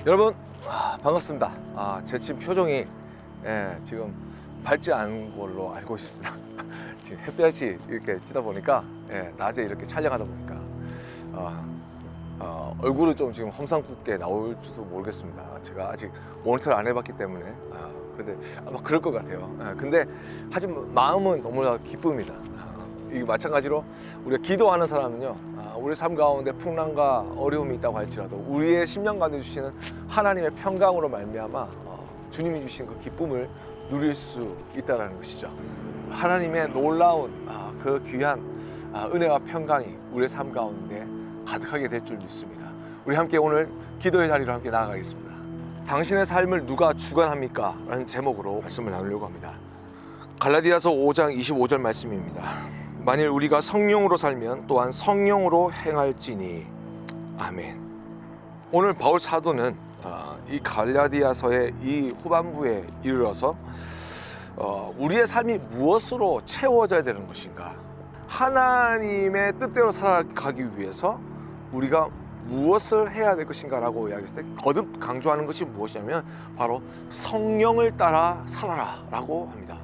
여러분 반갑습니다. 제 지금 표정이 지금 밝지 않은 걸로 알고 있습니다. 지금 햇볕이 이렇게 찌다 보니까 낮에 이렇게 촬영하다 보니까 얼굴은 좀 지금 험상궂게 나올지도 모르겠습니다. 제가 아직 모니터를 안 해봤기 때문에 근데 아마 그럴 것 같아요. 근데 하지만 마음은 너무나 기쁩니다. 이게 마찬가지로 우리가 기도하는 사람은요, 우리 삶 가운데 풍랑과 어려움이 있다고 할지라도 우리의 심령 가운데 주시는 하나님의 평강으로 말미암아 주님이 주신 그 기쁨을 누릴 수 있다는 것이죠. 하나님의 놀라운 그 귀한 은혜와 평강이 우리의 삶 가운데 가득하게 될 줄 믿습니다. 우리 함께 오늘 기도의 자리로 함께 나아가겠습니다. 당신의 삶을 누가 주관합니까? 라는 제목으로 말씀을 나누려고 합니다. 갈라디아서 5장 25절 말씀입니다. 만일 우리가 성령으로 살면 또한 성령으로 행할지니. 아멘. 오늘 바울 사도는 이 갈라디아서의 이 후반부에 이르러서 우리의 삶이 무엇으로 채워져야 되는 것인가, 하나님의 뜻대로 살아가기 위해서 우리가 무엇을 해야 될 것인가 라고 이야기했을 때 거듭 강조하는 것이 무엇이냐면 바로 성령을 따라 살아라 라고 합니다.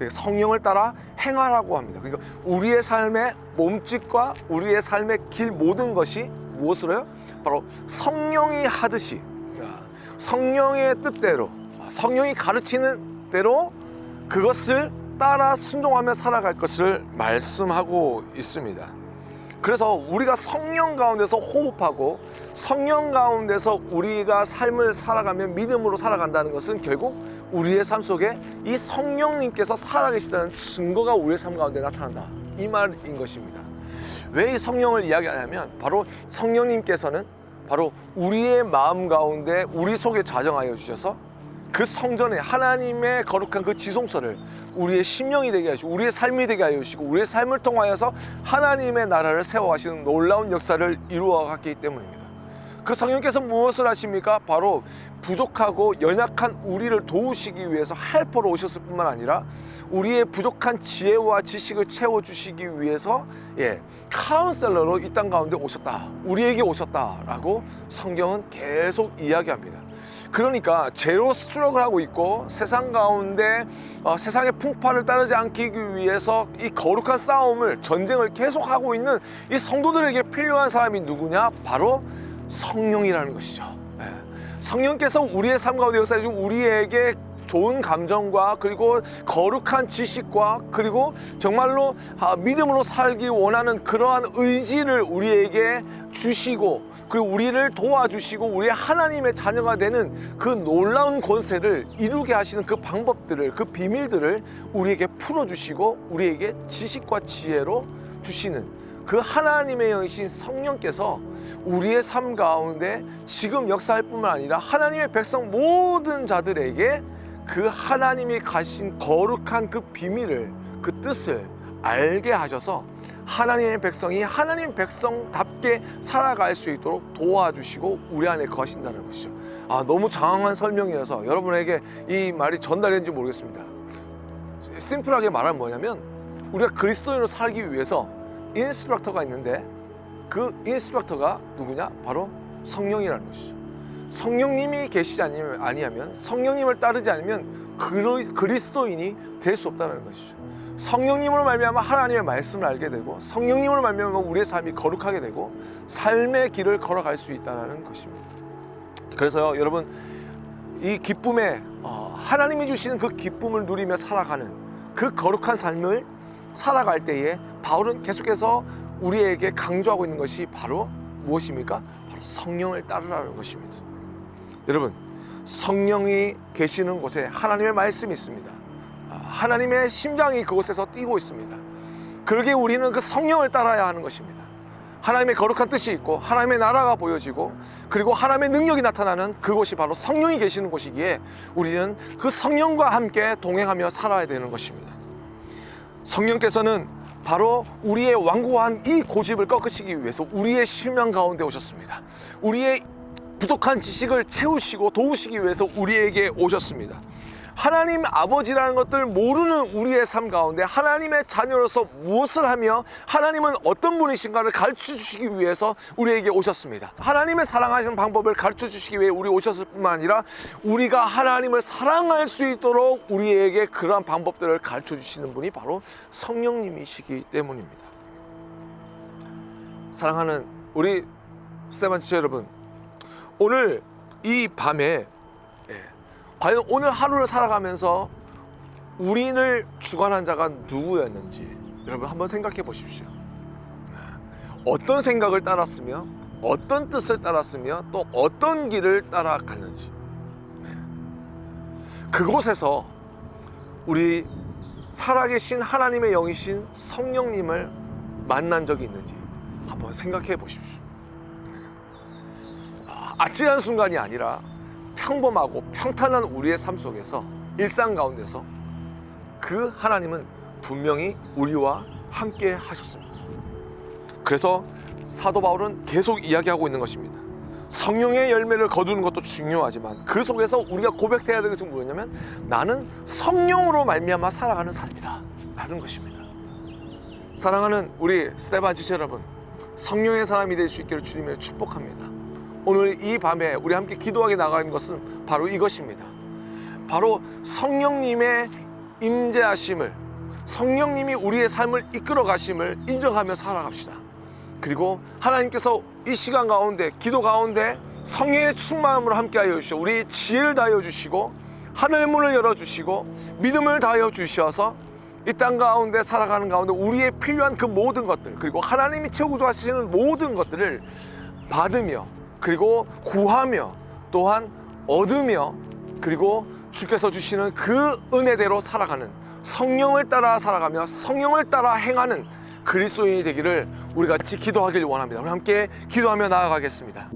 성령을 따라 행하라고 합니다. 그러니까 우리의 삶의 몸짓과 우리의 삶의 길 모든 것이 무엇으로요? 바로 성령이 하듯이, 성령의 뜻대로, 성령이 가르치는 대로 그것을 따라 순종하며 살아갈 것을 말씀하고 있습니다. 그래서 우리가 성령 가운데서 호흡하고 성령 가운데서 우리가 삶을 살아가며 믿음으로 살아간다는 것은 결국 우리의 삶 속에 이 성령님께서 살아계시다는 증거가 우리의 삶 가운데 나타난다, 이 말인 것입니다. 왜 이 성령을 이야기하냐면 바로 성령님께서는 바로 우리의 마음 가운데 우리 속에 자정하여 주셔서 그 성전에 하나님의 거룩한 그 지성소를 우리의 심령이 되게 하시고 우리의 삶이 되게 하여 주시고 우리의 삶을 통하여서 하나님의 나라를 세워가시는 놀라운 역사를 이루어 갔기 때문입니다. 그 성령께서 무엇을 하십니까? 바로 부족하고 연약한 우리를 도우시기 위해서 헬퍼로 오셨을 뿐만 아니라 우리의 부족한 지혜와 지식을 채워주시기 위해서 카운셀러로 이 땅 가운데 오셨다, 우리에게 오셨다라고 성경은 계속 이야기합니다. 그러니까 죄로 스트럭을 하고 있고 세상 가운데 세상의 풍파를 따르지 않기 위해서 이 거룩한 싸움을, 전쟁을 계속하고 있는 이 성도들에게 필요한 사람이 누구냐? 바로 성령이라는 것이죠. 성령께서 우리의 삶 가운데 역사해주고 우리에게 좋은 감정과 그리고 거룩한 지식과 그리고 정말로 믿음으로 살기 원하는 그러한 의지를 우리에게 주시고 그리고 우리를 도와주시고 우리의 하나님의 자녀가 되는 그 놀라운 권세를 이루게 하시는 그 방법들을, 그 비밀들을 우리에게 풀어주시고 우리에게 지식과 지혜로 주시는 그 하나님의 영이신 성령께서 우리의 삶 가운데 지금 역사할 뿐만 아니라 하나님의 백성 모든 자들에게 그 하나님이 가신 거룩한 그 비밀을, 그 뜻을 알게 하셔서 하나님의 백성이 하나님의 백성답게 살아갈 수 있도록 도와주시고 우리 안에 거하신다는 것이죠. 너무 장황한 설명이어서 여러분에게 이 말이 전달되는지 모르겠습니다. 심플하게 말하면 뭐냐면 우리가 그리스도인으로 살기 위해서 인스트럭터가 있는데 그 인스트럭터가 누구냐? 바로 성령이라는 것이죠. 성령님이 계시지 아니하면, 성령님을 따르지 않으면 그리스도인이 될 수 없다는 것이죠. 성령님으로 말미암아 하나님의 말씀을 알게 되고 성령님으로 말미암아 우리의 삶이 거룩하게 되고 삶의 길을 걸어갈 수 있다는 것입니다. 그래서요, 여러분, 이 기쁨에 하나님이 주시는 그 기쁨을 누리며 살아가는 그 거룩한 삶을 살아갈 때에 바울은 계속해서 우리에게 강조하고 있는 것이 바로 무엇입니까? 바로 성령을 따르라는 것입니다. 여러분, 성령이 계시는 곳에 하나님의 말씀이 있습니다. 하나님의 심장이 그곳에서 뛰고 있습니다. 그러기에 우리는 그 성령을 따라야 하는 것입니다. 하나님의 거룩한 뜻이 있고 하나님의 나라가 보여지고 그리고 하나님의 능력이 나타나는 그곳이 바로 성령이 계시는 곳이기에 우리는 그 성령과 함께 동행하며 살아야 되는 것입니다. 성령께서는 바로 우리의 완고한 이 고집을 꺾으시기 위해서 우리의 심령 가운데 오셨습니다. 우리의 부족한 지식을 채우시고 도우시기 위해서 우리에게 오셨습니다. 하나님 아버지라는 것들 모르는 우리의 삶 가운데 하나님의 자녀로서 무엇을 하며 하나님은 어떤 분이신가를 가르쳐 주시기 위해서 우리에게 오셨습니다. 하나님의 사랑하시는 방법을 가르쳐 주시기 위해 우리 오셨을 뿐만 아니라 우리가 하나님을 사랑할 수 있도록 우리에게 그러한 방법들을 가르쳐 주시는 분이 바로 성령님이시기 때문입니다. 사랑하는 우리 스테반 지체 여러분, 오늘 이 밤에 과연 오늘 하루를 살아가면서 우리를 주관한 자가 누구였는지 여러분 한번 생각해 보십시오. 어떤 생각을 따랐으며 어떤 뜻을 따랐으며 또 어떤 길을 따라갔는지, 그곳에서 우리 살아계신 하나님의 영이신 성령님을 만난 적이 있는지 한번 생각해 보십시오. 아찔한 순간이 아니라 평범하고 평탄한 우리의 삶 속에서, 일상 가운데서 그 하나님은 분명히 우리와 함께 하셨습니다. 그래서 사도 바울은 계속 이야기하고 있는 것입니다. 성령의 열매를 거두는 것도 중요하지만 그 속에서 우리가 고백해야 될 것은 뭐냐면 나는 성령으로 말미암아 살아가는 삶이다 라는 것입니다. 사랑하는 우리 스테반 지체 여러분, 성령의 사람이 될 수 있기를 주님을 축복합니다. 오늘 이 밤에 우리 함께 기도하게 나가는 것은 바로 이것입니다. 바로 성령님의 임재하심을, 성령님이 우리의 삶을 이끌어 가심을 인정하며 살아갑시다. 그리고 하나님께서 이 시간 가운데, 기도 가운데 성령의 충만함으로 함께하여 주시고 우리 지혜를 다하여 주시고 하늘 문을 열어주시고 믿음을 다하여 주셔서 이 땅 가운데 살아가는 가운데 우리의 필요한 그 모든 것들, 그리고 하나님이 채우고 하시는 모든 것들을 받으며 그리고 구하며 또한 얻으며 그리고 주께서 주시는 그 은혜대로 살아가는, 성령을 따라 살아가며 성령을 따라 행하는 그리스도인이 되기를 우리가 같이 기도하길 원합니다. 우리 함께 기도하며 나아가겠습니다.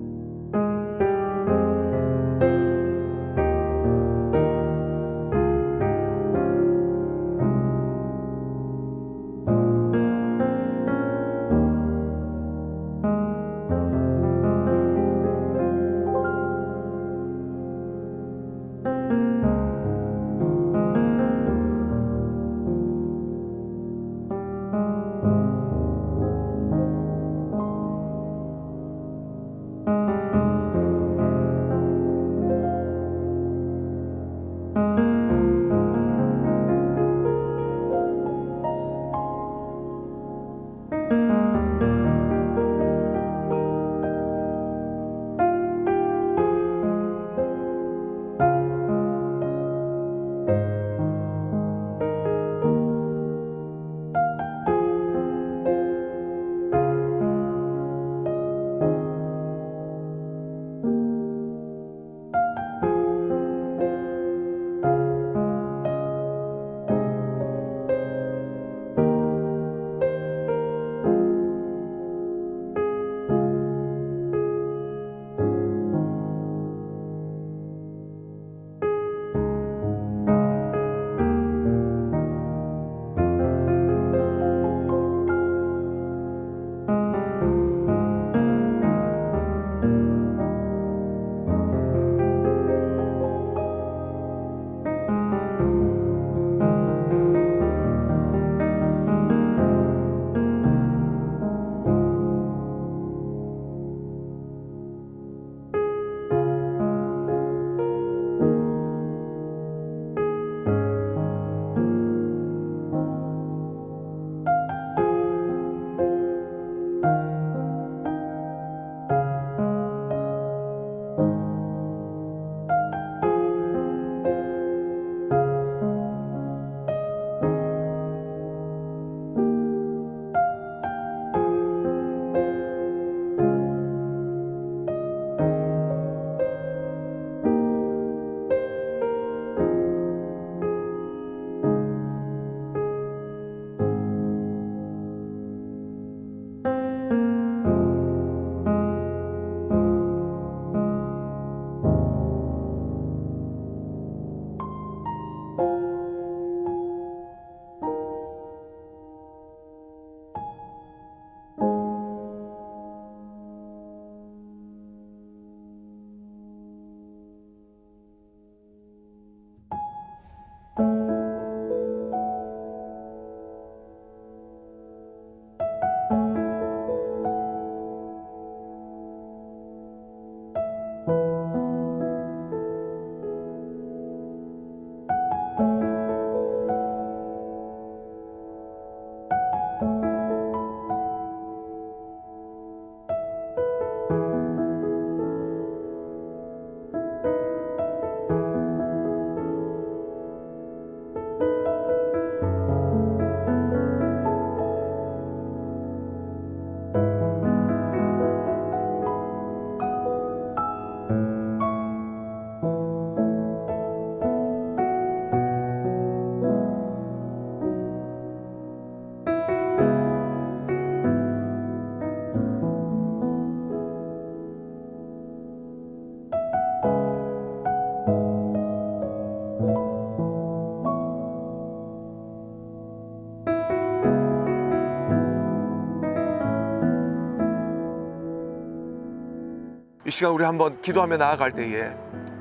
시간 우리 한번 기도하며 나아갈 때에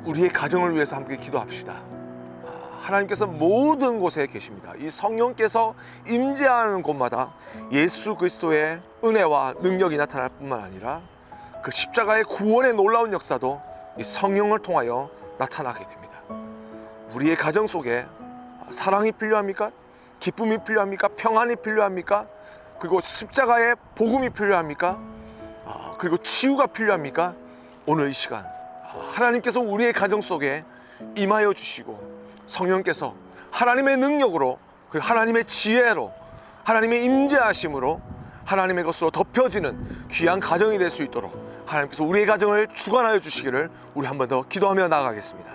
우리의 가정을 위해서 함께 기도합시다. 하나님께서 모든 곳에 계십니다. 이 성령께서 임재하는 곳마다 예수 그리스도의 은혜와 능력이 나타날 뿐만 아니라 그 십자가의 구원의 놀라운 역사도 이 성령을 통하여 나타나게 됩니다. 우리의 가정 속에 사랑이 필요합니까? 기쁨이 필요합니까? 평안이 필요합니까? 그리고 십자가의 복음이 필요합니까? 그리고 치유가 필요합니까? 오늘 이 시간 하나님께서 우리의 가정 속에 임하여 주시고 성령께서 하나님의 능력으로, 그리고 하나님의 지혜로, 하나님의 임재하심으로 하나님의 것으로 덮여지는 귀한 가정이 될 수 있도록 하나님께서 우리의 가정을 주관하여 주시기를 우리 한 번 더 기도하며 나아가겠습니다.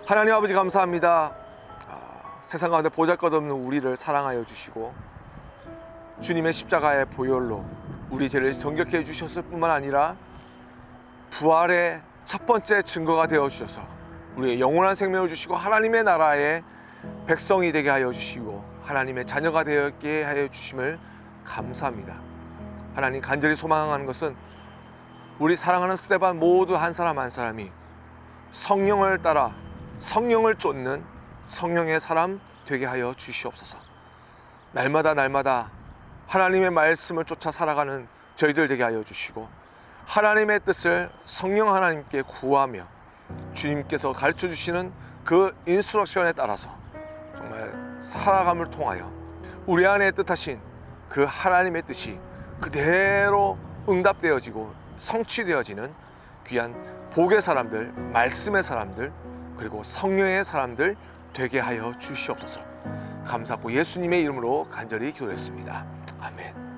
하나님 아버지 감사합니다. 세상 가운데 보잘것없는 우리를 사랑하여 주시고 주님의 십자가의 보혈로 우리 죄를 정결케 해주셨을 뿐만 아니라 부활의 첫 번째 증거가 되어 주셔서 우리의 영원한 생명을 주시고 하나님의 나라의 백성이 되게 하여 주시고 하나님의 자녀가 되게 하여 주심을 감사합니다. 하나님, 간절히 소망하는 것은 우리 사랑하는 스데반 모두 한 사람 한 사람이 성령을 따라 성령을 쫓는 성령의 사람 되게 하여 주시옵소서. 날마다 하나님의 말씀을 쫓아 살아가는 저희들 되게 하여 주시고, 하나님의 뜻을 성령 하나님께 구하며 주님께서 가르쳐 주시는 그 인스트럭션에 따라서 정말 살아감을 통하여 우리 안에 뜻하신 그 하나님의 뜻이 그대로 응답되어지고 성취되어지는 귀한 복의 사람들, 말씀의 사람들, 그리고 성령의 사람들 되게 하여 주시옵소서. 감사하고 예수님의 이름으로 간절히 기도했습니다. 아멘.